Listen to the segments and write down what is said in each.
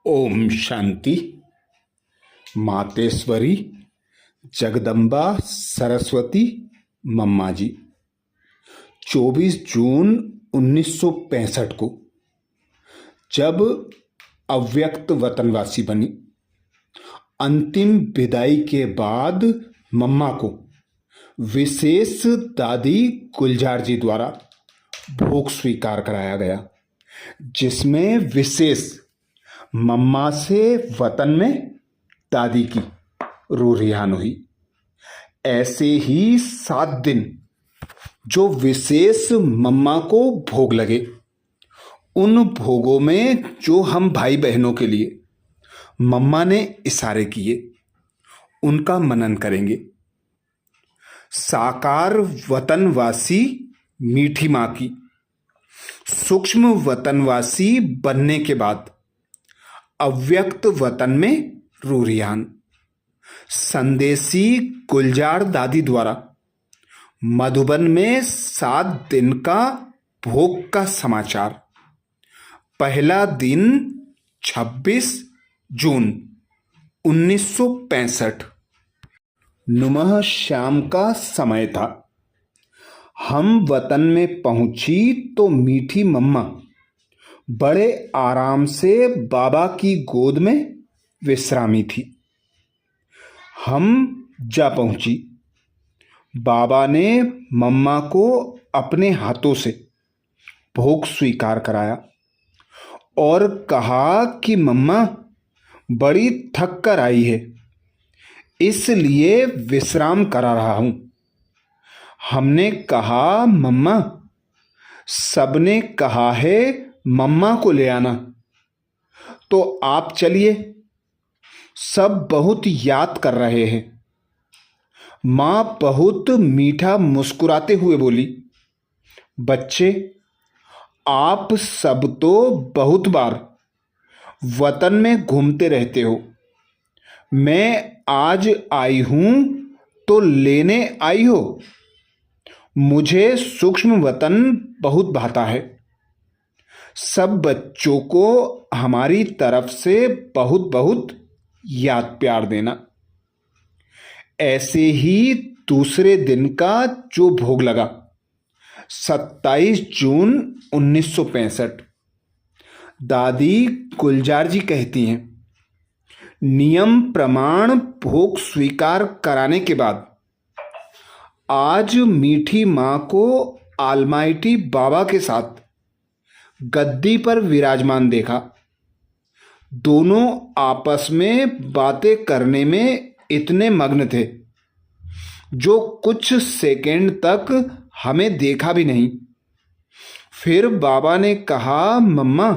ओम शांति। मातेश्वरी जगदम्बा सरस्वती मम्मा जी 24 जून 1965 को जब अव्यक्त वतनवासी बनी, अंतिम विदाई के बाद मम्मा को विशेष दादी गुलजार जी द्वारा भोग स्वीकार कराया गया, जिसमें विशेष मम्मा से वतन में दादी की रूह रिहान हुई। ऐसे ही 7 दिन जो विशेष मम्मा को भोग लगे, उन भोगों में जो हम भाई बहनों के लिए मम्मा ने इशारे किए, उनका मनन करेंगे। साकार वतनवासी मीठी माँ की सूक्ष्म वतनवासी बनने के बाद अव्यक्त वतन में रूह रिहान संदेशी गुलजार दादी द्वारा मधुबन में 7 दिन का भोग का समाचार। पहला दिन 26 जून 1965 नुमः शाम का समय था। हम वतन में पहुंची तो मीठी मम्मा बड़े आराम से बाबा की गोद में विश्रामी थी। हम जा पहुंची। बाबा ने मम्मा को अपने हाथों से भोग स्वीकार कराया और कहा कि मम्मा बड़ी थक कर आई है, इसलिए विश्राम करा रहा हूं। हमने कहा, मम्मा सबने कहा है मम्मा को ले आना, तो आप चलिए, सब बहुत याद कर रहे हैं। मां बहुत मीठा मुस्कुराते हुए बोली, बच्चे आप सब तो बहुत बार वतन में घूमते रहते हो, मैं आज आई हूं तो लेने आई हो। मुझे सूक्ष्म वतन बहुत भाता है। सब बच्चों को हमारी तरफ से बहुत बहुत याद प्यार देना। ऐसे ही दूसरे दिन का जो भोग लगा 27 जून 1965, दादी गुलजार जी कहती हैं, नियम प्रमाण भोग स्वीकार कराने के बाद आज मीठी मां को आलमाइटी बाबा के साथ गद्दी पर विराजमान देखा। दोनों आपस में बातें करने में इतने मग्न थे जो कुछ सेकंड तक हमें देखा भी नहीं। फिर बाबा ने कहा, मम्मा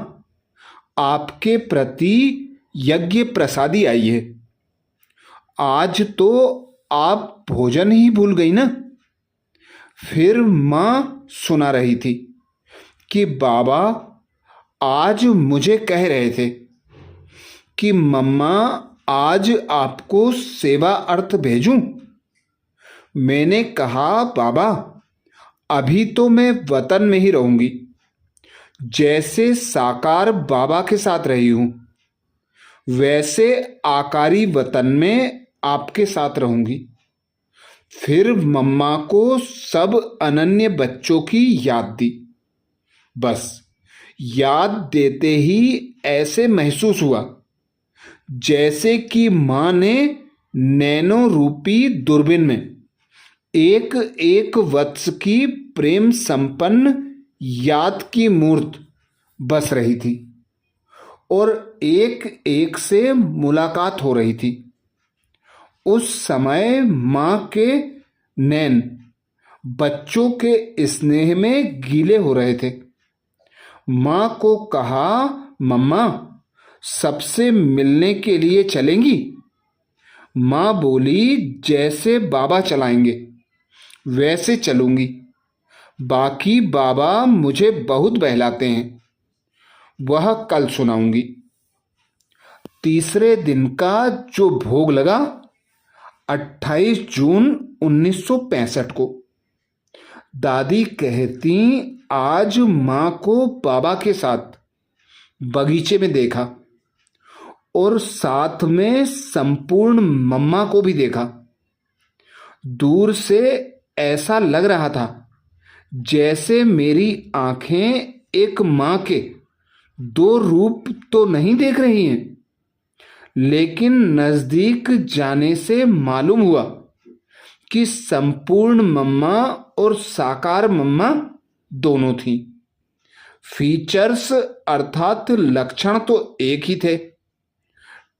आपके प्रति यज्ञ प्रसादी आई है, आज तो आप भोजन ही भूल गई ना। फिर मां सुना रही थी कि बाबा आज मुझे कह रहे थे कि मम्मा आज आपको सेवा अर्थ भेजूं। मैंने कहा, बाबा अभी तो मैं वतन में ही रहूंगी, जैसे साकार बाबा के साथ रही हूं वैसे आकारी वतन में आपके साथ रहूंगी। फिर मम्मा को सब अनन्य बच्चों की याद दी। बस याद देते ही ऐसे महसूस हुआ जैसे कि मां ने नैनो रूपी दूरबीन में एक एक वत्स की प्रेम संपन्न याद की मूर्त बस रही थी और एक एक से मुलाकात हो रही थी। उस समय मां के नैन बच्चों के स्नेह में गीले हो रहे थे। मां को कहा, मम्मा सबसे मिलने के लिए चलेंगी। मां बोली, जैसे बाबा चलाएंगे वैसे चलूंगी। बाकी बाबा मुझे बहुत बहलाते हैं, वह कल सुनाऊंगी। तीसरे दिन का जो भोग लगा 28 जून 1965 को, दादी कहती, आज मां को बाबा के साथ बगीचे में देखा और साथ में संपूर्ण मम्मा को भी देखा। दूर से ऐसा लग रहा था जैसे मेरी आंखें एक मां के दो रूप तो नहीं देख रही हैं, लेकिन नजदीक जाने से मालूम हुआ कि संपूर्ण मम्मा और साकार मम्मा दोनों थीं। फीचर्स अर्थात लक्षण तो एक ही थे।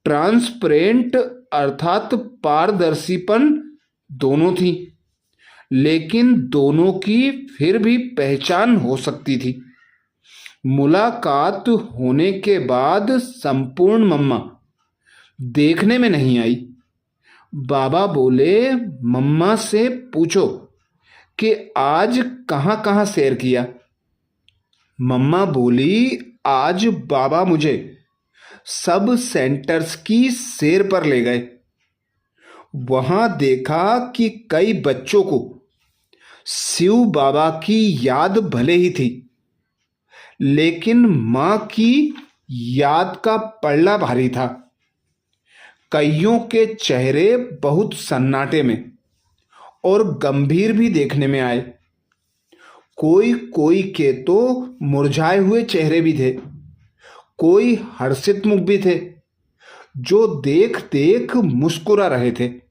ट्रांसपेरेंट अर्थात पारदर्शीपन दोनों थी, लेकिन दोनों की फिर भी पहचान हो सकती थी। मुलाकात होने के बाद संपूर्ण मम्मा देखने में नहीं आई। बाबा बोले, मम्मा से पूछो कि आज कहाँ कहाँ सैर किया। मम्मा बोली, आज बाबा मुझे सब सेंटर्स की सैर पर ले गए। वहां देखा कि कई बच्चों को शिव बाबा की याद भले ही थी, लेकिन मां की याद का पल्ला भारी था। कईयों के चेहरे बहुत सन्नाटे में और गंभीर भी देखने में आए। कोई कोई के तो मुरझाए हुए चेहरे भी थे, कोई हर्षित मुख भी थे, जो देख देख मुस्कुरा रहे थे।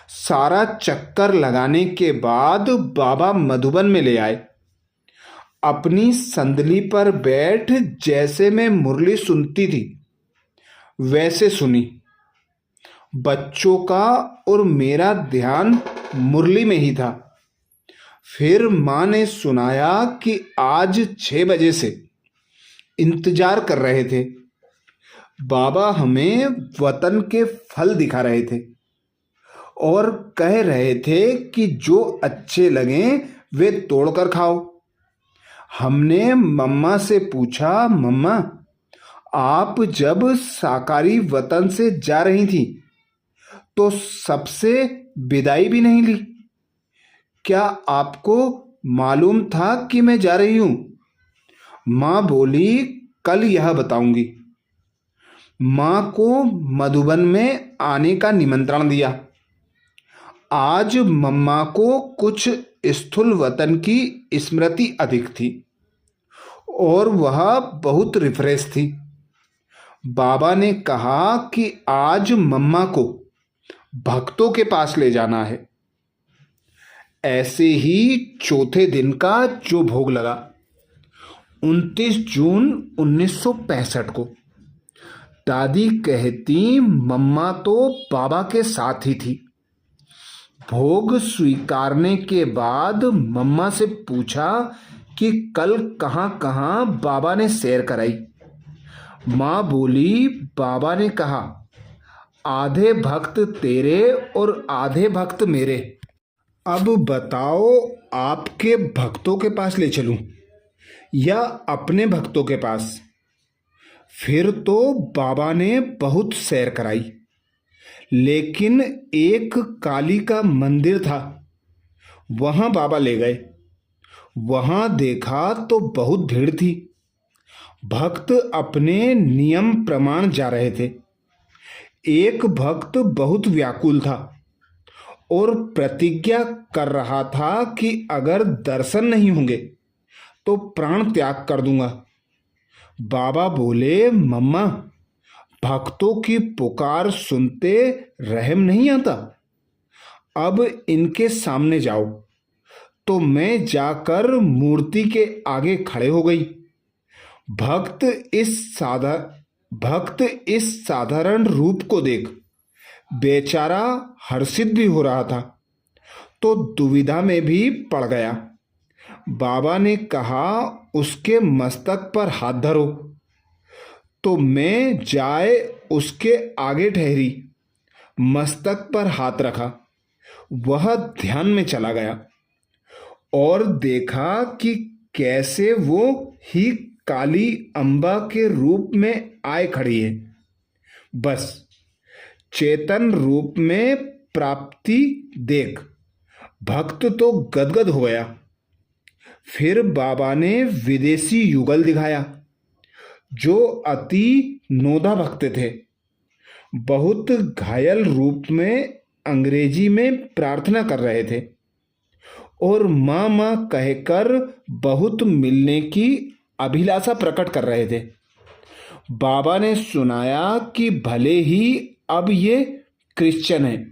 सारा चक्कर लगाने के बाद बाबा मधुबन में ले आए। अपनी संदली पर बैठ जैसे मैं मुरली सुनती थी वैसे सुनी। बच्चों का और मेरा ध्यान मुरली में ही था। फिर मां ने सुनाया कि आज 6 बजे से इंतजार कर रहे थे। बाबा हमें वतन के फल दिखा रहे थे और कह रहे थे कि जो अच्छे लगें वे तोड़कर खाओ। हमने मम्मा से पूछा, मम्मा आप जब साकारी वतन से जा रही थी तो सबसे विदाई भी नहीं ली, क्या आपको मालूम था कि मैं जा रही हूं? मां बोली, कल यह बताऊंगी। मां को मधुबन में आने का निमंत्रण दिया। आज मम्मा को कुछ स्थूल वतन की स्मृति अधिक थी और वह बहुत रिफ्रेश थी। बाबा ने कहा कि आज मम्मा को भक्तों के पास ले जाना है। ऐसे ही चौथे दिन का जो भोग लगा 29 जून 1965 को, दादी कहती मम्मा तो बाबा के साथ ही थी। भोग स्वीकारने के बाद मम्मा से पूछा कि कल कहाँ कहाँ बाबा ने सैर कराई। माँ बोली, बाबा ने कहा आधे भक्त तेरे और आधे भक्त मेरे। अब बताओ आपके भक्तों के पास ले चलूं या अपने भक्तों के पास? फिर तो बाबा ने बहुत सैर कराई, लेकिन एक काली का मंदिर था, वहां बाबा ले गए। वहां देखा तो बहुत भीड़ थी। भक्त अपने नियम प्रमाण जा रहे थे। एक भक्त बहुत व्याकुल था और प्रतिज्ञा कर रहा था कि अगर दर्शन नहीं होंगे तो प्राण त्याग कर दूंगा। बाबा बोले, मम्मा भक्तों की पुकार सुनते रहम नहीं आता। अब इनके सामने जाओ। तो मैं जाकर मूर्ति के आगे खड़े हो गई। भक्त इस साधारण रूप को देख बेचारा हर्षित भी हो रहा था, तो दुविधा में भी पड़ गया। बाबा ने कहा उसके मस्तक पर हाथ धरो। तो मैं जाए उसके आगे ठहरी, मस्तक पर हाथ रखा। वह ध्यान में चला गया और देखा कि कैसे वो ही काली अम्बा के रूप में आए खड़ी है। बस चेतन रूप में प्राप्ति देख भक्त तो गदगद हो गया। फिर बाबा ने विदेशी युगल दिखाया जो अति नोदा भक्त थे। बहुत घायल रूप में अंग्रेजी में प्रार्थना कर रहे थे और माँ माँ कहकर बहुत मिलने की अभिलाषा प्रकट कर रहे थे। बाबा ने सुनाया कि भले ही अब ये क्रिश्चियन हैं,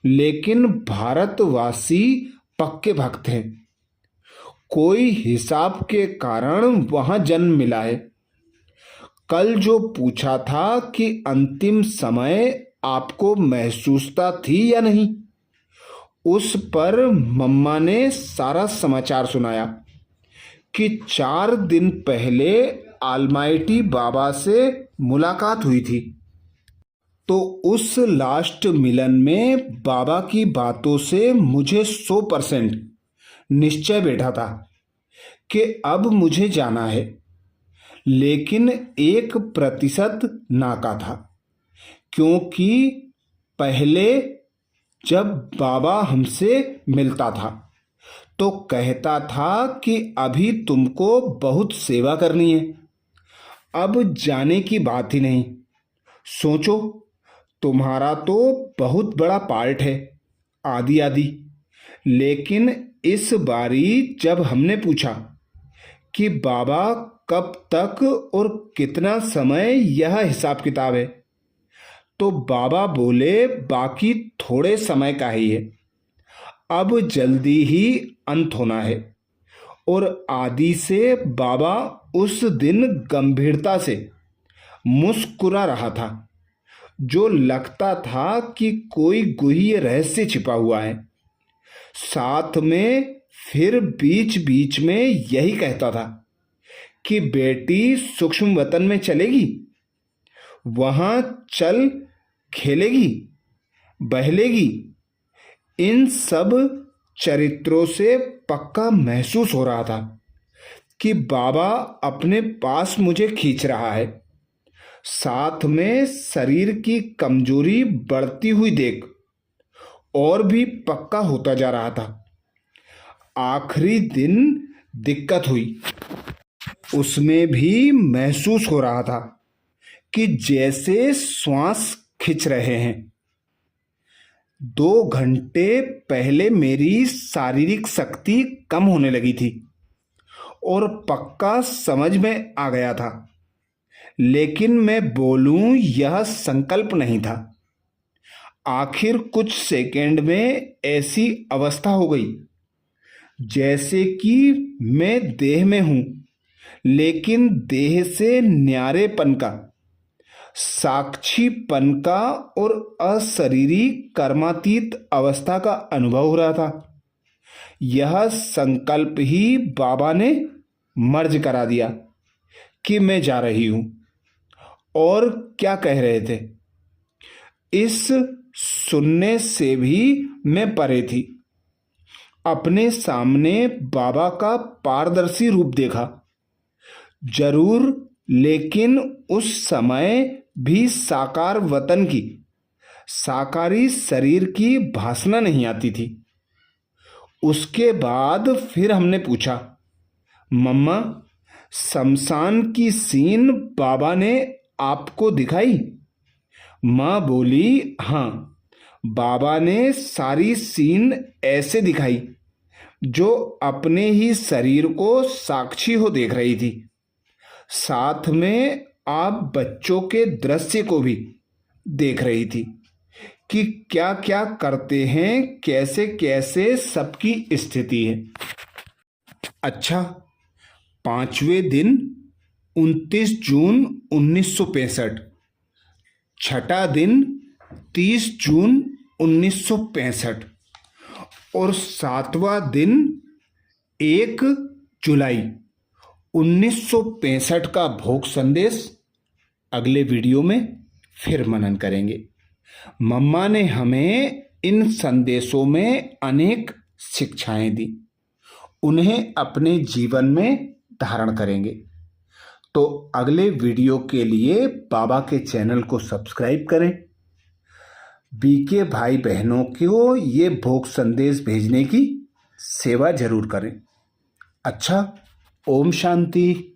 लेकिन भारतवासी पक्के भक्त हैं। कोई हिसाब के कारण वहां जन्म मिला है। कल जो पूछा था कि अंतिम समय आपको महसूसता थी या नहीं, उस पर मम्मा ने सारा समाचार सुनाया कि 4 दिन पहले आलमाइटी बाबा से मुलाकात हुई थी। तो उस लास्ट मिलन में बाबा की बातों से मुझे 100% निश्चय बैठा था कि अब मुझे जाना है, लेकिन 1% नाका था, क्योंकि पहले जब बाबा हमसे मिलता था तो कहता था कि अभी तुमको बहुत सेवा करनी है, अब जाने की बात ही नहीं। सोचो, तुम्हारा तो बहुत बड़ा पार्ट है, आदि आदि। लेकिन इस बारी जब हमने पूछा कि बाबा कब तक और कितना समय यह हिसाब किताब है, तो बाबा बोले बाकी थोड़े समय का ही है, अब जल्दी ही अंत होना है। और आदि से बाबा उस दिन गंभीरता से मुस्कुरा रहा था, जो लगता था कि कोई गुह्य रहस्य छिपा हुआ है। साथ में फिर बीच बीच में यही कहता था कि बेटी सूक्ष्म वतन में चलेगी, वहां चल खेलेगी, बहलेगी। इन सब चरित्रों से पक्का महसूस हो रहा था कि बाबा अपने पास मुझे खींच रहा है। साथ में शरीर की कमजोरी बढ़ती हुई देख और भी पक्का होता जा रहा था। आखिरी दिन दिक्कत हुई, उसमें भी महसूस हो रहा था कि जैसे श्वास खिंच रहे हैं। 2 घंटे पहले मेरी शारीरिक शक्ति कम होने लगी थी और पक्का समझ में आ गया था, लेकिन मैं बोलूं यह संकल्प नहीं था। आखिर कुछ सेकंड में ऐसी अवस्था हो गई जैसे कि मैं देह में हूं, लेकिन देह से न्यारेपन का, साक्षीपन का और अशरीरी कर्मातीत अवस्था का अनुभव हो रहा था। यह संकल्प ही बाबा ने मर्ज करा दिया कि मैं जा रही हूं। और क्या कह रहे थे, इस सुनने से भी मैं परे थी। अपने सामने बाबा का पारदर्शी रूप देखा जरूर, लेकिन उस समय भी साकार वतन की, साकारी शरीर की भासना नहीं आती थी। उसके बाद फिर हमने पूछा, मम्मा शमशान की सीन बाबा ने आपको दिखाई? माँ बोली, हाँ, बाबा ने सारी सीन ऐसे दिखाई जो अपने ही शरीर को साक्षी हो देख रही थी। साथ में आप बच्चों के दृश्य को भी देख रही थी कि क्या क्या करते हैं, कैसे कैसे सबकी स्थिति है। अच्छा, 5वें दिन 29 जून 1965, छठा दिन 30 जून 1965 और 7वां दिन 1 जुलाई 1965 का भोग संदेश अगले वीडियो में फिर मनन करेंगे। मम्मा ने हमें इन संदेशों में अनेक शिक्षाएं दी, उन्हें अपने जीवन में धारण करेंगे। तो अगले वीडियो के लिए बाबा के चैनल को सब्सक्राइब करें। बीके भाई बहनों को ये भोग संदेश भेजने की सेवा जरूर करें। अच्छा, ओम शांति।